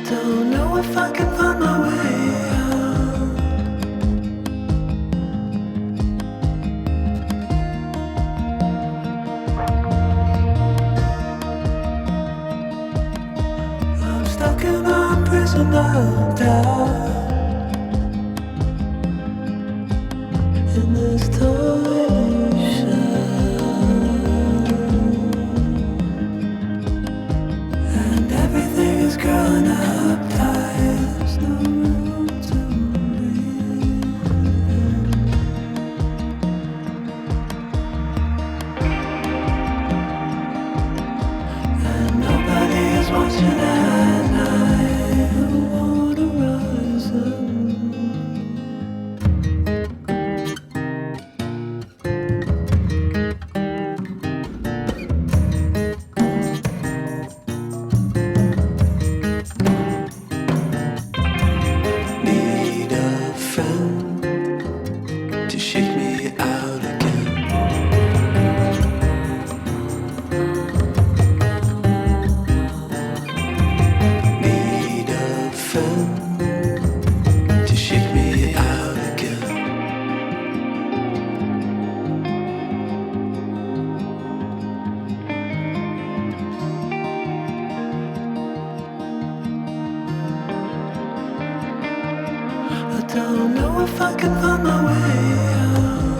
Don't know if I can find my way out. I'm stuck in a prison of doubt. In this torsion, and everything is growing up tight. There's no room to breathe. And nobody is watching at night. I wanna rise up. Need a friend to shake me out again. Need a friend to shake me out again. I don't know if I can find my way out.